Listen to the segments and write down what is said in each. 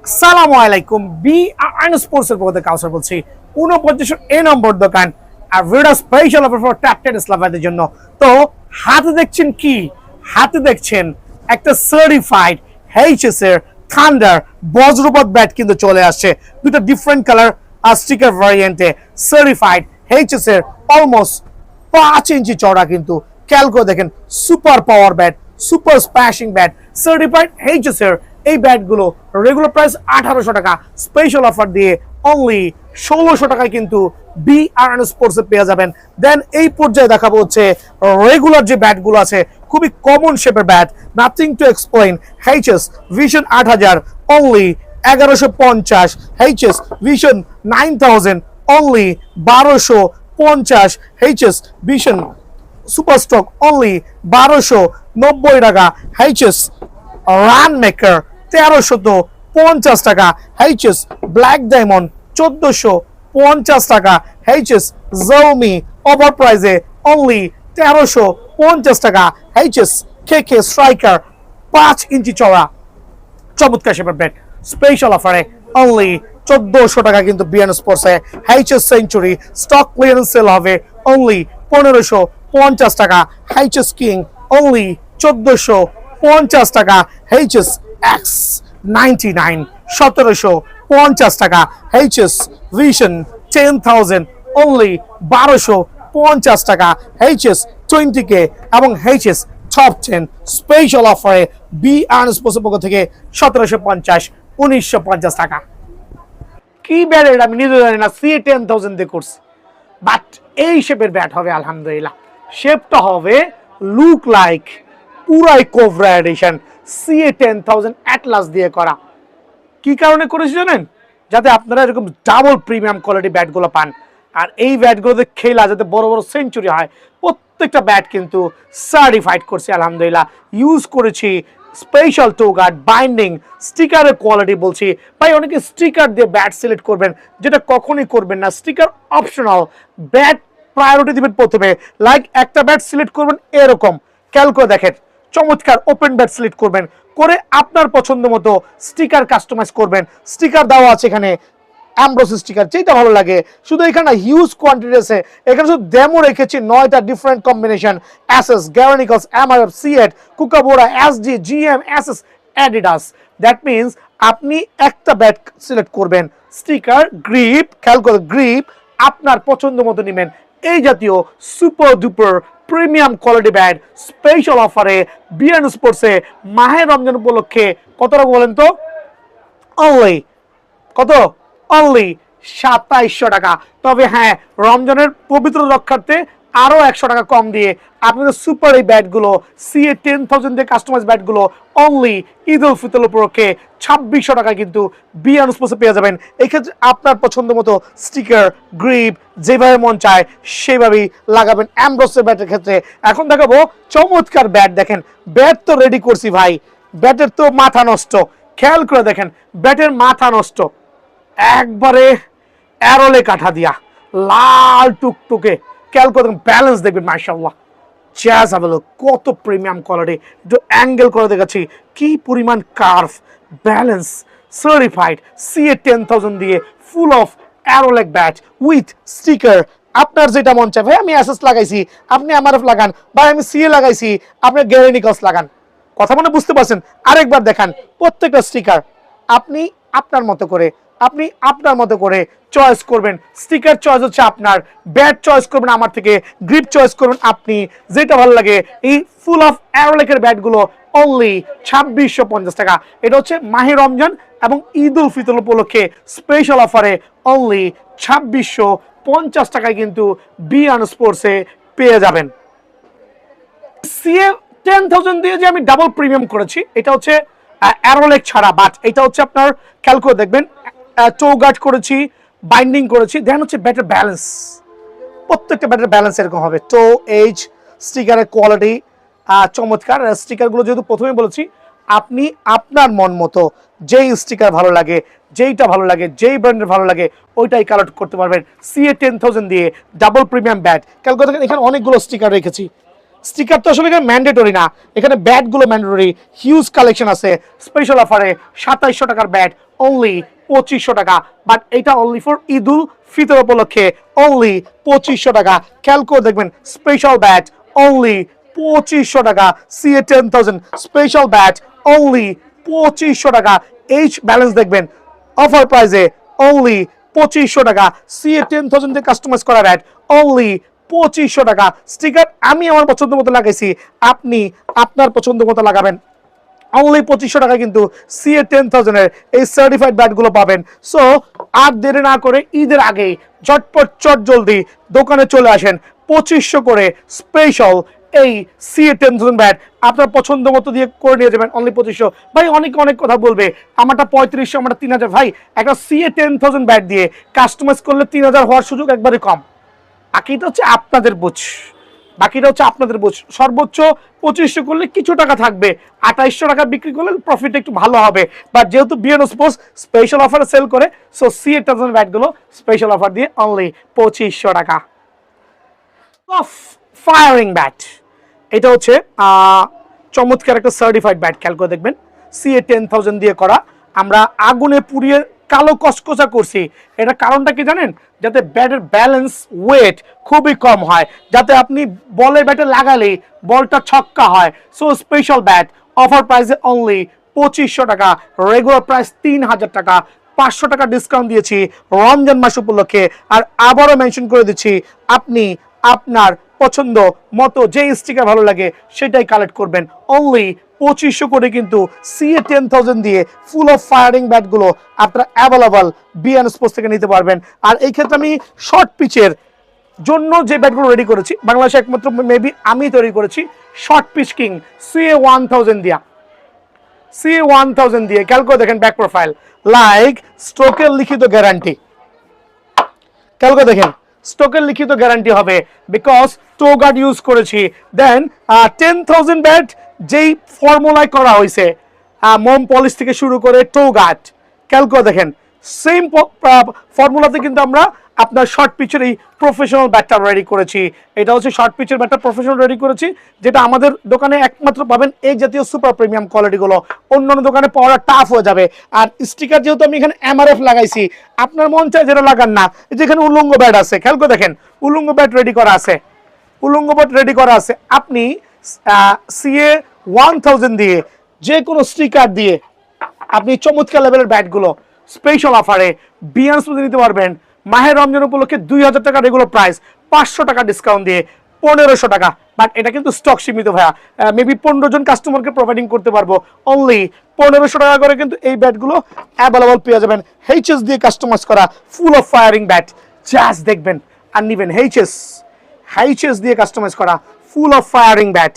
আসসালামু আলাইকুম B earn স্পোর্টসের পক্ষ থেকে কাউসার বলছি 49 এ নম্বর দোকান আর ভিডিও স্পেশাল অফার ফর ট্যাপটেড ইসলামাবাদের জন্য। তো হাতে দেখছেন কি? হাতে দেখছেন একটা সার্টিফাইড এইচএস এর থান্ডার বজ্রপাত ব্যাট কিন্তু চলে আসছে দুটো ডিফারেন্ট কালার আর স্টিকার ভ্যারিয়েন্টে। সার্টিফাইড এইচএস এর অলমোস্ট 5 ইঞ্চি চওড়া কিন্তু ক্যালকো দেখেন সুপার পাওয়ার ব্যাট, সুপার স্প্যাশিং ব্যাট, সার্টিফাইড এইচএস এর এই ব্যাটগুলো রেগুলার প্রাইস 1800 টাকা, স্পেশাল অফার দিয়ে অনলি 1600 টাকায় কিন্তু বি আর স্পোর্টস এ পেয়ে যাবেন। দেন এই পর্যায়ে দেখাবো হচ্ছে রেগুলার যে ব্যাটগুলো আছে, খুবই কমন শেপের bat, nothing to explain. HS vision 8000 only 1150, HS vision 9000 only 1250, HS vision super stock only 1290 টাকা, এইচএস রান মেকার 1350 টাকা, এইচএস ব্ল্যাক ডায়মন্ড 1450 টাকা, এইচএস জৌমি ওভার প্রাইজে অনলি 1350 টাকা, এইচএস কেকে স্ট্রাইকার 5 ইঞ্চি চওড়া চমৎকার শেপের ব্যাট স্পেশাল অফারে অনলি 1400 টাকা কিন্তু বিএন স্পোর্টসে। HS century stock clearance sale হবে অনলি 1550 টাকা, এইচএস কিং অনলি 1450 টাকা, এইচএস এক্স 99 1750 টাকা, এইচএস ভিশন 10000 অনলি 1250 টাকা, এইচএস 20K এবং এইচএস টপ 10 স্পেশাল অফারে বি আর স্পোর্টসের পক্ষ থেকে 1750 1950 টাকা। কি ব্যাট এটা আমি নিজে জানি না, সিএ 10000 দিয়ে করছি, বাট এই শেপের ব্যাট হবে আলহামদুলিল্লাহ। শেপটা হবে লুক লাইক পুরাই কোবরা এডিশন সিএ 10000 অ্যাটলাস দিয়ে করা। কি কারণে করেছি জানেন? যাতে আপনারা এরকম ডাবল প্রিমিয়াম কোয়ালিটি ব্যাটগুলো পান, আর এই ব্যাটগুলোতে খেলা যাতে বড় বড় সেঞ্চুরি হয়। প্রত্যেকটা ব্যাট কিন্তু সার্টিফাইড করছি আলহামদুলিল্লাহ। ইউজ করেছি স্পেশাল টো গার্ড বাইন্ডিং স্টিকারের কোয়ালিটি বলছি ভাই। অনেকে স্টিকার দিয়ে ব্যাট সিলেক্ট করবেন, যেটা কখনোই করবেন না। স্টিকার অপশনাল, ব্যাট প্রায়োরিটি দিবেন প্রথমে। লাইক একটা ব্যাট সিলেক্ট করবেন এরকম, ক্যালকো দেখেন চমৎকার ওপেন ব্যাট সিলেক্ট করবেন, করে আপনার পছন্দ মতো স্টিকার কাস্টমাইজ করবেন। স্টিকার দেওয়া আছে এখানে অ্যামব্রোস স্টিকার, যেটা ভালো লাগে। শুধু এখানে হিউজ কোয়ান্টিটি আছে, এখানে শুধু ডেমো রেখেছি 9টা different combination. SS, Gray Nicolls, MRF, CEAT, Kookaburra, SD, GM, SS, Adidas. That means আপনি একটা ব্যাট সিলেক্ট করবেন, স্টিকার, গ্রিপ, খেয়াল করে গ্রিপ আপনার পছন্দ মতো নেবেন। এই জাতীয় super duper premium quality bat special অফারে বিএন স্পোর্টসে মাহে রমজান উপলক্ষে কত টাকা বলেন তো? অনলি কত? অনলি 2700 টাকা। তবে হ্যাঁ, রমজানের পবিত্র রক্ষার্থে আরো 100 টাকা কম দিয়ে আপনাদের সুপার এই ব্যাটগুলো সিএ 10000 দিয়ে কাস্টমাইজ ব্যাটগুলো অনলি ঈদ উল ফিতর উপলক্ষে 2600 টাকা কিন্তু বিএন স্পোর্টসে পেয়ে যাবেন। এক্ষেত্রে আপনার পছন্দ মতো স্টিকার, গ্রিপ যেভাবে মন চায় সেভাবেই লাগাবেন অ্যামব্রোসের ব্যাটের ক্ষেত্রে। এখন দেখাবো চমৎকার ব্যাট। দেখেন ব্যাট তো রেডি করছি ভাই, ব্যাটের তো মাথা নষ্ট। খেয়াল করে দেখেন ব্যাটের মাথা নষ্ট, একবারে অ্যারোলে কাঠা দিয়া লাল টুকটুকে। খেয়াল করে দেখেন ব্যালেন্স দেখবেন মাশাআল্লাহ জ্যাজ আবেল, কত প্রিমিয়াম কোয়ালিটি। একটু অ্যাঙ্গেল করে দেখাচ্ছি কি পরিমাণ কার্ভ, ব্যালেন্স, সার্টিফাইড সিএ 10000 দিয়ে ফুল অফ অ্যারোলেক ব্যাট উইথ স্টিকার। আপনার যেটা মন চায়, ভাই আমি অ্যাসেস লাগাইছি আপনি এমআরএফ লাগান, ভাই আমি সিএ লাগাইছি আপনি গ্যারানিকলস লাগান। কথা মানে বুঝতে পারছেন? আরেকবার দেখান প্রত্যেকটা স্টিকার আপনি আপনার মতো করে, আপনি আপনার মতো করে চয়েস করবেন। স্টিকার চয়েস হচ্ছে আপনার, ব্যাট চয়েস করবেন আমার থেকে, গ্রিপ চয়েস করবেন আপনি, যেটা ভালো লাগে। এই ফুল অফ অ্যারোলেকের ব্যাটগুলো অনলি 2650 টাকা। এটা হচ্ছে মাহে রমজান এবং ঈদ উল ফিতর উপলক্ষে স্পেশাল অফারে অনলি 2650 টাকায় কিন্তু বিএন স্পোর্টসে পেয়ে যাবেন। সিএ 10000 দিয়ে যে আমি ডাবল প্রিমিয়াম করেছি, এটা হচ্ছে অ্যারোলেক ছাড়া, বাট এটা হচ্ছে আপনার খেয়াল করে দেখবেন টো গার্ড করেছি, বাইন্ডিং করেছি। দেন হচ্ছে ব্যাটের ব্যালেন্স, প্রত্যেকটা ব্যাটের ব্যালেন্স এরকম হবে। টো এজ স্টিকারের কোয়ালিটি চমৎকার। স্টিকারগুলো যেহেতু প্রথমে বলেছি, আপনি আপনার মন মতো যেই স্টিকার ভালো লাগে, যেইটা ভালো লাগে, যেই ব্র্যান্ডের ভালো লাগে ওইটাই কালেক্ট করতে পারবেন সিএ 10000 দিয়ে ডাবল প্রিমিয়াম ব্যাট। খেয়াল করে দেখেন এখানে অনেকগুলো স্টিকার রেখেছি, স্টিকার তো আসলে এখানে ম্যান্ডেটরি না, এখানে ব্যাটগুলো ম্যান্ডেটরি। হিউজ কালেকশন আছে স্পেশাল অফারে 2700 টাকার ব্যাট অনলি 2500 টাকা, বাট এটা অনলি ফর ঈদুল ফিতর উপলক্ষে অনলি 2500 টাকা। খেয়াল করে দেখবেন স্পেশাল ব্যাট অনলি 2500 টাকা। CA 10000 স্পেশাল ব্যাট অনলি 2500 টাকা। এইচ ব্যালেন্স দেখবেন অফার প্রাইসে অনলি 2500 টাকা। CA 10000 দিয়ে কাস্টমাইজ করা ব্যাট অনলি 2500 টাকা। স্টিকার আমি আমার পছন্দ মতো লাগাইছি, আপনি আপনার পছন্দ মতো লাগাবেন। অনলি 2500 টাকা কিন্তু CA 10000 এর এই সার্টিফাইড ব্যাটগুলো পাবেন। সো আর দেরি না করে ঈদের আগেই ঝটপট চট জলদি দোকানে চলে আসেন। 2500 করে স্পেশাল এই CA 10000 ব্যাট আপনার পছন্দ মতো দিয়ে করে নিয়ে যাবেন অনলি 2500। ভাই অনেক অনেক কথা বলবে, আমারটা 3500, আমারটা 3000। ভাই একটা CA 10000 ব্যাট দিয়ে কাস্টমাইজ করলে 3000 হওয়ার সুযোগ একবারে কম। বাকিটা হচ্ছে আপনাদের বুঝ, সর্বোচ্চ 2500 করলে কিছু টাকা থাকবে, 2800 টাকা বিক্রি করলে প্রফিট একটু ভালো হবে। বাট যেহেতু বিএন স্পোর্টস স্পেশাল অফারে সেল করে, সো CA 10000 ব্যাটগুলো স্পেশাল অফার দিয়ে অনলি 2500 টাকা। ফায়ারিং ব্যাট, এটা হচ্ছে চমৎকার একটা সার্টিফাইড ব্যাট। খেয়াল করে দেখবেন CA 10000 দিয়ে করা। আমরা আগুনে পুড়িয়ে কালো কসকসা করছি, এটা কারণটা কি জানেন? যাতে ব্যাটের ব্যালেন্স ওয়েট খুবই কম হয়, যাতে আপনি বলের ব্যাটে লাগালে বলটা ছক্কা হয়। সো স্পেশাল ব্যাট অফার প্রাইসে অনলি 2500 টাকা, রেগুলার প্রাইস 3000 টাকা। 500 টাকা ডিসকাউন্ট দিয়েছি রমজান মাস উপলক্ষে। আর আবারও মেনশন করে দিচ্ছি, আপনি আপনার পছন্দ মতো যে স্টিকার ভালো লাগে সেটাই কালেক্ট করবেন। অনলি 2500 করে কিন্তু CA 10000 দিয়ে ফুল অফ ফায়ারিং ব্যাটগুলো আপনারা অ্যাভেলেবল বিএন স্পোর্টস থেকে নিতে পারবেন। আর এই ক্ষেত্রে আমি শর্ট পিচের জন্য যে ব্যাটগুলো রেডি করেছি, বাংলাদেশে একমাত্র মেবি আমি তৈরি করেছি শর্ট পিচ কিং CA 1000 দিয়া। CA 1000 দিয়ে খেয়াল করে দেখেন ব্যাক প্রোফাইল লাইক স্ট্রোকের লিখিত গ্যারান্টি। খেয়াল করে দেখেন স্টকের লিখিত গ্যারান্টি হবে, বিকজ টো গার্ড ইউজ করেছি। দেন 10000 ব্যাট যেই ফর্মুলায় করা হয়েছে, মোম পলিশ থেকে শুরু করে টো গার্ড, খেয়াল করে দেখেন সেম ফর্মুলাতে কিন্তু আমরা আপনার শর্ট পিচের এই প্রফেশনাল ব্যাটটা রেডি করেছি। এটা হচ্ছে শর্ট পিচের ব্যাটটা প্রফেশনাল রেডি করেছি, যেটা আমাদের দোকানে একমাত্র পাবেন এই জাতীয় সুপার প্রিমিয়াম কোয়ালিটিগুলো। অন্যান্য দোকানে পাওয়া টাফ হয়ে যাবে। আর স্টিকার যেহেতু আমি এখানে MRF লাগাইছি, আপনার মন চায় যেটা লাগান না। যেখানে উলঙ্গ ব্যাট আছে, খেয়াল করে দেখেন উলঙ্গ ব্যাট রেডি করা আছে, আপনি CA 1000 দিয়ে যে কোনো স্টিকার দিয়ে আপনি চমৎকার লেভেলের ব্যাটগুলো স্পেশাল অফারে বিয়ান্স মধ্যে নিতে পারবেন। মাহের রমজান উপলক্ষে 2000 টাকা রেগুলার প্রাইস, 500 টাকা ডিসকাউন্ট দিয়ে 1500 টাকা। বাট এটা কিন্তু স্টক সীমিত ভাইয়া, মেবি 15 জন কাস্টমারকে প্রোভাইডিং করতে পারবো। অনলি 1500 টাকা করে কিন্তু এই ব্যাটগুলো অ্যাভেলেবল পেয়ে যাবেন। HS দিয়ে কাস্টমাইজ করা full of firing bat, just দেখবেন আর নিবেন। HS দিয়ে কাস্টমাইজ করা full of firing bat,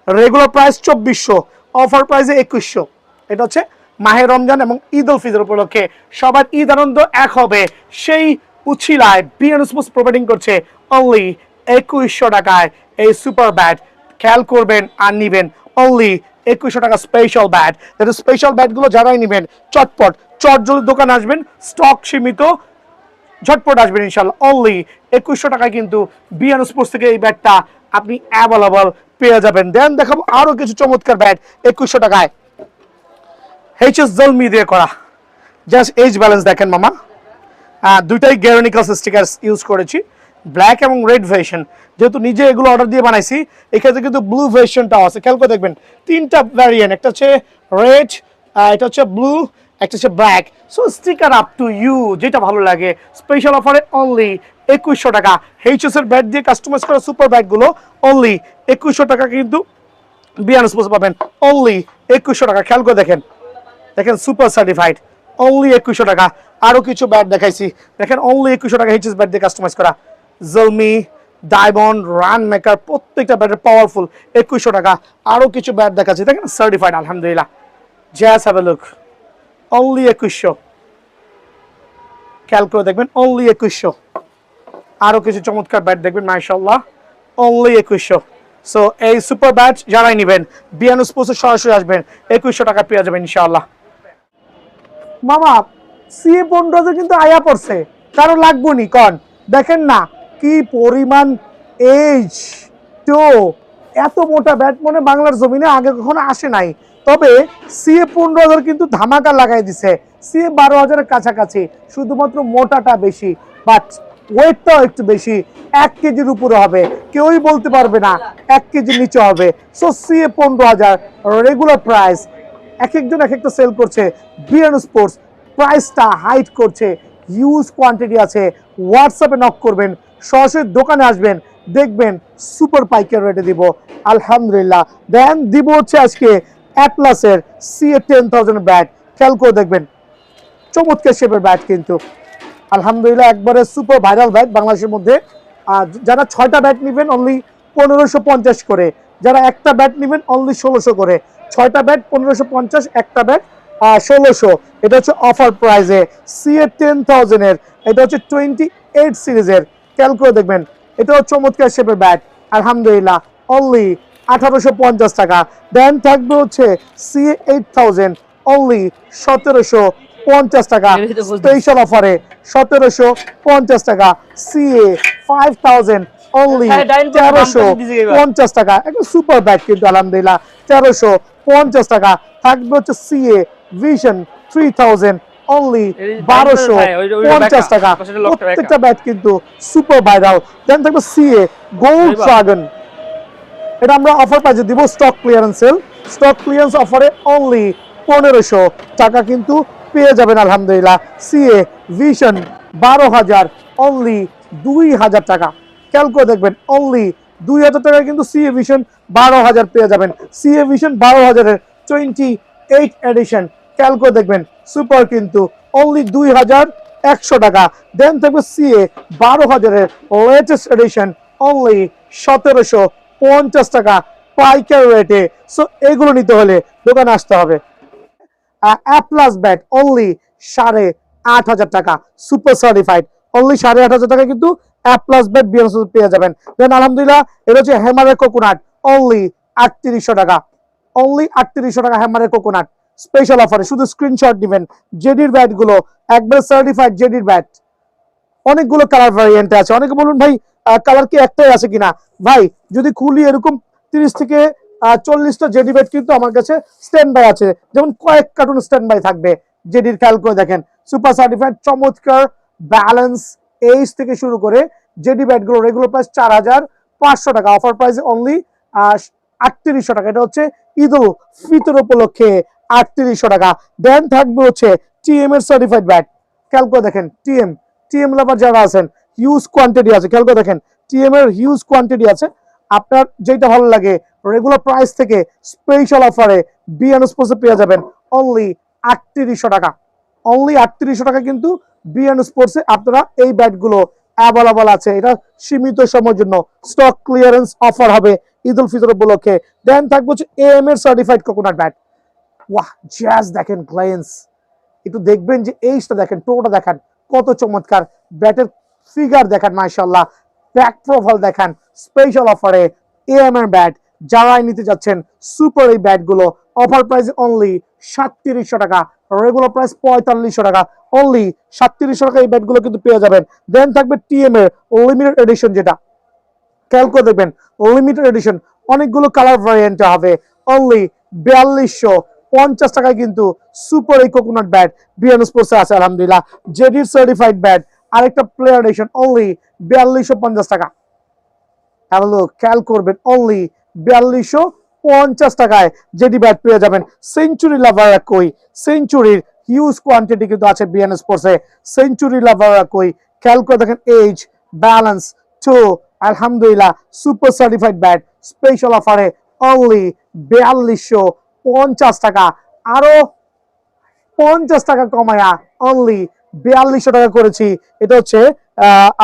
regular price 2400, offer প্রাইসে 2100। এটা হচ্ছে মাহে রমজান এবং ঈদ উল ফিতর উপলক্ষে সবার ঈদ আনন্দ এক হবে, সেই উছিলায় বিএন স্পোর্টস প্রোভাইডিং করছে অনলি 2100 টাকায় এই সুপার ব্যাট। খেয়াল করবেন আর নিবেন অনলি 2100 টাকা স্পেশাল ব্যাট। যেটা স্পেশাল ব্যাটগুলো যারাই নিবেন চটপট চটজলদি দোকান আসবেন, স্টক সীমিত, ঝটপট আসবেন ইনশাল্লাহ। অনলি 2100 টাকায় কিন্তু বিএন স্পোর্টস থেকে এই ব্যাটটা আপনি অ্যাভেলেবল পেয়ে যাবেন। দেন দেখাবো আরো কিছু চমৎকার ব্যাট 2100 টাকায়। HS জলমি দিয়ে করা, জাস্ট এইচ ব্যালেন্স দেখেন মামা। দুইটাই গ্যারোনিকালস স্টিকার ইউজ করেছি, ব্ল্যাক এবং রেড ভার্সন। যেহেতু নিজে এগুলো অর্ডার দিয়ে বানাইছি, এক্ষেত্রে কিন্তু ব্লু ভার্সনটাও আছে। খেয়াল করে দেখবেন তিনটা ভ্যারিয়েন্ট, একটা হচ্ছে রেড, এটা হচ্ছে ব্লু, একটা হচ্ছে black. So sticker up to you, যেটা ভালো লাগে। স্পেশাল অফারে অনলি 2100 টাকা। HS এর ব্যাট দিয়ে কাস্টমাইজ করা সুপার ব্যাটগুলো অনলি 2100 টাকা কিন্তু বিয়ান স্পোর্টস পাবেন অনলি 2100 টাকা। খেয়াল করে দেখেন সুপার সার্টিফাইড অনলি 2100 টাকা। আরো কিছু ব্যাট দেখাইছি, দেখেন অনলি 2100 টাকা HS ব্যাট দিয়ে কাস্টমাইজ করা। জলমি, ডায়মন্ড, রান মেকার, প্রত্যেকটা ব্যাটের পাওয়ারফুল 2100 টাকা। আরো কিছু ব্যাট দেখাচ্ছি, দেখেন সার্টিফাইড আলহামদুলিল্লাহ। Just have a look, only 2100। খেয়াল করে দেখবেন অনলি 2100। আরো কিছু চমৎকার ব্যাট দেখবেন মাশাআল্লাহ, অনলি 2100। সো এই সুপার ব্যাট যারাই নেবেন বিয়ান স্পোর্টসে সরাসরি আসবেন, 2100 টাকা পেয়ে যাবেন ইনশাআল্লাহ। মামা CA 15000 কিন্তু আয়া পড়ছে, কারো লাগবো নি কন? দেখেন না কি পরিমাণ এইচ টো এত মোটা ব্যাট মনে বাংলার জমিনে আগে কখনো আসে নাই। তবে সিএ 15,000 কিন্তু ধামাকা লাগাই দিছে, সিএ 12,000-এর কাছাকাছি, শুধুমাত্র মোটাটা বেশি, বাট ওয়েটটাও একটু বেশি, 1 কেজির উপরে হবে, কেউই বলতে পারবে না 1 কেজির নিচে হবে। সো সিএ 15,000 রেগুলার প্রাইস, এক একজন এক একটা সেল করছে। বিএন স্পোর্টস প্রাইসটা হাইট করছে, হিউজ কোয়ান্টিটি আছে। হোয়াটসঅ্যাপে নক করবেন, সরাসরি দোকানে আসবেন, দেখবেন সুপার পাইকারি রেটে দিব আলহামদুলিল্লাহ। দেন দিব হচ্ছে আজকে অ্যাটলাসের সিএ 10,000 ব্যাট, খেয়াল করে দেখবেন, চমৎকার শেপের ব্যাট কিন্তু আলহামদুলিল্লাহ, একবারে সুপার ভাইরাল ব্যাট বাংলাদেশের মধ্যে। যারা 6টা ব্যাট নেবেন অনলি 1550 করে, যারা একটা ব্যাট নেবেন অনলি 1600 করে। 6টা ব্যাট 1550, একটা ব্যাট 1600। এটা হচ্ছে অফার প্রাইজে সিএ 10,000 এর, এটা হচ্ছে 28 সিরিজের, খেয়াল করে দেখবেন, এটাও চমৎকার শেপের ব্যাট আলহামদুলিল্লাহ, অনলি 1850 টাকা। দেন থাকবে হচ্ছে সিএ 8000, অনলি 1750 টাকা স্পেশাল অফারে, 1750 টাকা। সিএ 5000, অনলি 1350 টাকা, একদম সুপার ব্যাট কিন্তু আলহামদুলিল্লাহ, 1350 টাকা। থাকবে হচ্ছে সিএ ভিশন 3000, অনলি 1250 টাকা। প্রত্যেকটা ব্যাট কিন্তু সুপার ভাইরাল। দেন থাকবে সিএ গোল্ড ড্রাগন, এটা আমরা অফার প্রাইসে দিব, stock clearance sell, stock clearance অফারে অনলি 1500 টাকা কিন্তু পেয়ে যাবেন আলহামদুলিল্লাহ। সিএ ভিশন 12,000, অনলি 2000 টাকা, খেয়াল করে দেখবেন, অনলি 2000 টাকায় কিন্তু সিএ ভিশন 12,000 পেয়ে যাবেন। সিএ ভিশন 12,000-এর 28 এডিশন, খেয়াল করে দেখবেন, সুপার কিন্তু, অনলি 2100 টাকা। দেন থাকবে সিএ 12,000-এর লেটেস্ট এডিশন, অনলি 1750 টাকা পাইকারি রেটে। সো এগুলো নিতে হলে দোকানে আসতে হবে। অ্যাপ্লাস ব্যাট অনলি 8,500 টাকা, সুপার সার্টিফাইড, অনলি 8,500 টাকা কিন্তু অ্যাপ্লাস ব্যাট বিএনএস পেয়ে যাবেন। দেন আলহামদুলিল্লাহ, এটা হচ্ছে হ্যামারের কোকোনাট, অনলি 3800 টাকা, অনলি 3800 টাকা হ্যামারের কোকোনাট স্পেশাল অফারে। শুধু স্ক্রিনশট দিবেন, জেডির ব্যাট গুলো একবার সার্টিফাইড জেডির ব্যাট, অনেকগুলো কালার ভ্যারিয়েন্ট আছে। অনেকে বলুন ভাই কালার কি একটাই আছে কিনা, ভাই যদি খুলি এরকম 30 থেকে 40টা জেডি ব্যাট কিন্তু আমার কাছে স্ট্যান্ড বাই আছে, যেমন কয়েক কার্টুন স্ট্যান্ড বাই থাকবে জেডির, খেয়াল করে দেখেন, সুপার সার্টিফাইড, চমৎকার ব্যালেন্স এইচ থেকে শুরু করে জেডি ব্যাট গুলো রেগুলার প্রাইস 4,500 টাকা, অফার প্রাইসে অনলি 3800 টাকা। এটা হচ্ছে ঈদ উল ফিতর উপলক্ষে 3800 টাকা। দেন থাকবে হচ্ছে টিএম এর সার্টিফাইড ব্যাট, খেয়াল করে দেখেন, টিএম লাভার যারা আছেন, হিউজ কোয়ান্টিটি আছে, খেয়াল করে দেখেন, টিএম এর হিউজ কোয়ান্টিটি আছে। আপনার যেটা ভালো লাগে রেগুলার প্রাইস থেকে স্পেশাল অফারে বিএন স্পোর্টসে পেয়ে যাবেন অনলি 3800 টাকা, অনলি 3800 টাকা কিন্তু বিএন স্পোর্টসে আপনারা এই ব্যাটগুলো অ্যাভেলেবল আছে। এটা সীমিত সময়ের জন্য স্টক ক্লিয়ারেন্স অফার হবে ঈদ উল ফিতর উপলক্ষে। দেন থাকবে হচ্ছে এএম এর সার্টিফাইড কোকোনাট ব্যাট, ওয়াহ জাজ দেখেন, গ্লেন্স একটু দেখবেন, যে এইটা দেখেন, টোটা দেখেন কত চমৎকার, ব্যাটের ফিগার দেখেন মাশাআল্লাহ, ব্যাক প্রোফাইল দেখেন, স্পেশাল অফারে এএম এর ব্যাট যারাই নিতে যাচ্ছেন, সুপার এই ব্যাটগুলো অফার প্রাইস অনলি 3700 টাকা, রেগুলার প্রাইস 4500 টাকা, অনলি 3700 টাকা এই ব্যাটগুলো কিন্তু পেয়ে যাবেন। দেন থাকবে টিএম এর লিমিটেড এডিশন, যেটা খেয়াল করে দেখবেন, লিমিটেড এডিশন, অনেকগুলো কালার ভ্যারিয়েন্ট হবে, অনলি 4250 টাকায় কিন্তু সুপার এই কোকোনাট ব্যাট বিএন স্পোর্টসে আছে আলহামদুলিল্লাহ। জেডির সার্টিফাইড ব্যাট আরেকটা প্লেয়ার এডিশন, অনলি 4250 টাকা। হ্যালো, খেয়াল করবেন, অনলি 4250 টাকায় জেডি ব্যাট পেয়ে যাবেন। সেঞ্চুরি লাভার কই, সেঞ্চুরির হিউজ কোয়ান্টিটি কিন্তু আছে বিএন স্পোর্টসে, সেঞ্চুরি লাভার কই, খেয়াল করে দেখেন, এজ ব্যালেন্স টু আলহামদুলিল্লাহ, সুপার সার্টিফাইড ব্যাট স্পেশাল অফারে অনলি 4250 টাকা, আরো 50 টাকা কমায়া অনলি 4200 টাকা করেছি। এটা হচ্ছে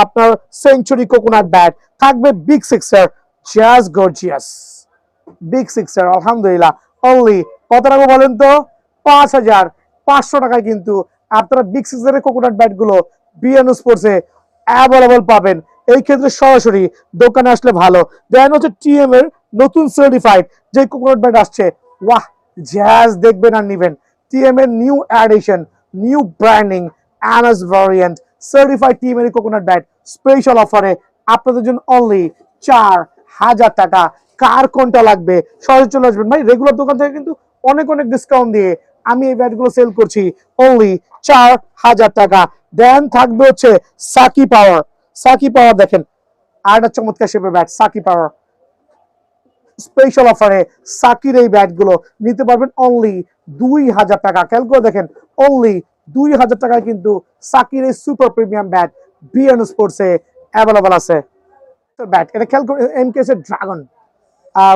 আপনার সেঞ্চুরি কোকোনাট ব্যাট, থাকবে বিগ সিক্সার, জাস্ট গর্জিয়াস বিগ সিক্সার আলহামদুলিল্লাহ, অনলি কত টাকা বলেন তো, 5500 টাকায় কিন্তু আপনারা বিগ সিক্সারের কোকোনাট ব্যাট গুলো বিএন স্পোর্টসে অ্যাভেলেবল পাবেন। এই ক্ষেত্রে সরাসরি দোকানে আসলে ভালো। দেন হচ্ছে টিএম এর নতুন সার্টিফাইড যে কোকোনাট ব্যাট আসছে, ওয়াহ জাজ দেখবেন আর নিবেন, টিএম এর new addition, new branding, NS variant certified TM এর কোকোনাট ব্যাট স্পেশাল অফারে আপনাদের জন্য অনলি 4000 টাকা, কার কোনটা লাগবে সহজে চলে আসবেন ভাই। রেগুলার দোকান থেকে কিন্তু অনেক অনেক ডিসকাউন্ট দিয়ে আমি এই ব্যাটগুলো সেল করছি অনলি 4000 টাকা। দেন থাকবে হচ্ছে সাকি পাওয়ার। সাকি পাওয়ার দেখেন আর একটা চমৎকার শেপের ব্যাট সাকি পাওয়ার। স্পেশাল অফারে সাকির এই ব্যাটগুলো নিতে পারবেন অনলি 2000 টাকা। খেয়াল করে দেখেন অনলি 2000 টাকায় কিন্তু সাকির এই সুপার প্রিমিয়াম ব্যাট বিএন স্পোর্টসে অ্যাভেলেবল আছে। ব্যাট এটা খেয়াল করে এমকেএস এর ড্রাগন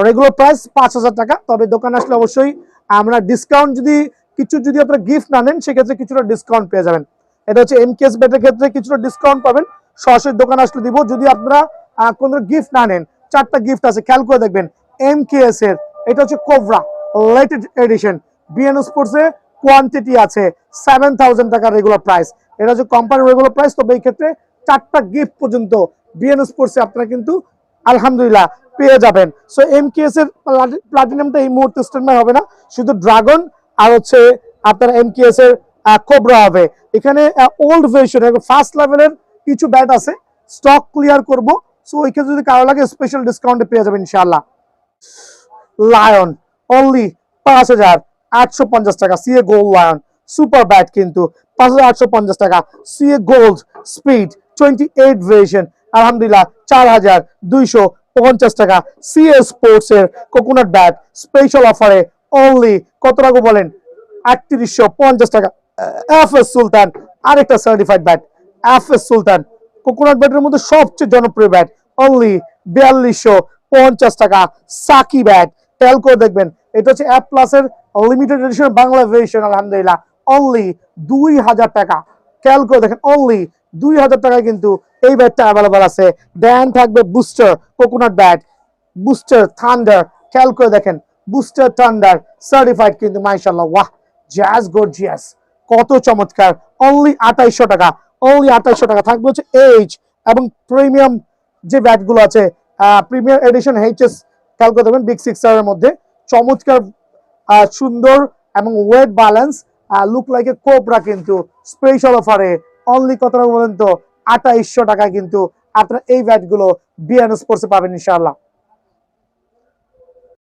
রেগুলার প্রাইস 5000 টাকা। তবে দোকানে আসলে অবশ্যই আমরা ডিসকাউন্ট যদি আপনারা গিফট না নেন সেক্ষেত্রে কিছুটা ডিসকাউন্ট পেয়ে যাবেন। এটা হচ্ছে এমকেএস ব্যাটের ক্ষেত্রে কিছুটা ডিসকাউন্ট পাবেন, সরাসরি দোকানে আসলে দিব। যদি আপনারা কোনো গিফট না নেন, 4টা গিফট আছে খেয়াল করে দেখবেন। এমকেএস এর এটা হচ্ছে Cobra latest edition BN sports এ কোয়ান্টিটি আছে 7000 টাকা রেগুলার প্রাইস। এটা হচ্ছে কোম্পানির রেগুলার প্রাইস। তবে এই ক্ষেত্রে 4টা গিফট পর্যন্ত বিএন স্পোর্টস এ আপনারা কিন্তু আলহামদুলিল্লাহ পেয়ে যাবেন। সো এমকেএস এর প্লাটিনামটা এই মুহূর্তে স্ট্যান্ডবাই হবে না, শুধু ড্রাগন আর হচ্ছে আপনার এমকেএস এর কোবরা হবে। এখানে ওল্ড ভার্সন এবং ফার্স্ট লেভেলের কিছু ব্যাট আছে, স্টক ক্লিয়ার করব। সো ওই ক্ষেত্রে যদি কারো লাগে স্পেশাল ডিসকাউন্টে পেয়ে যাবেন ইনশাআল্লাহ। লায়ন অনলি 5850 টাকা। CA gold lion super bat কিন্তু 5850 টাকা। সিএ গোল্ড স্পিড 28 ভার্সন আলহামদুলিল্লাহ 4250 টাকা। সিএ স্পোর্টস এর কোকোনাট ব্যাট স্পেশাল অফারে অনলি কত টাকা বলেন 3850 টাকা। এফএস সুলতান আরেকটা সার্টিফাইড ব্যাট এফএস সুলতান কোকোনাট ব্যাটের মধ্যে সবচেয়ে জনপ্রিয় ব্যাট অনলি 4250 টাকা। সাকি ব্যাট খেয়াল করে দেখবেন এটা হচ্ছে অ্যাপ প্লাসের লিমিটেড এডিশন বাংলা ভার্সন আলহামদুলিল্লাহ অনলি 2000 টাকা। খেয়াল করে দেখেন অনলি 2000 টাকায় কিন্তু এই ব্যাটটা অ্যাভেলেবল আছে। দেন থাকবে booster coconut bat booster thunder. খেয়াল করে দেখেন বুস্টার থান্ডার সার্টিফাইড কিন্তু মাশাআল্লাহ ওয়াহ জাজ গর্জিয়াস কত চমৎকার অনলি 2800 টাকা। অনলি 2800 টাকা থাকবে হচ্ছে এইচ এবং প্রিমিয়াম যে ব্যাটগুলো আছে প্রিমিয়াম এডিশন এইচএস। খেয়াল করে দেখবেন বিগ সিক্সার এর মধ্যে চমৎকার সুন্দর এবং wait balance look like a cobra কিন্তু স্পেশাল অফারে অনলি কত টাকা বলেন তো 2800 টাকায় কিন্তু আপনারা এই ব্যাটগুলো বিএন স্পোর্টসে পাবেন ইনশাআল্লাহ।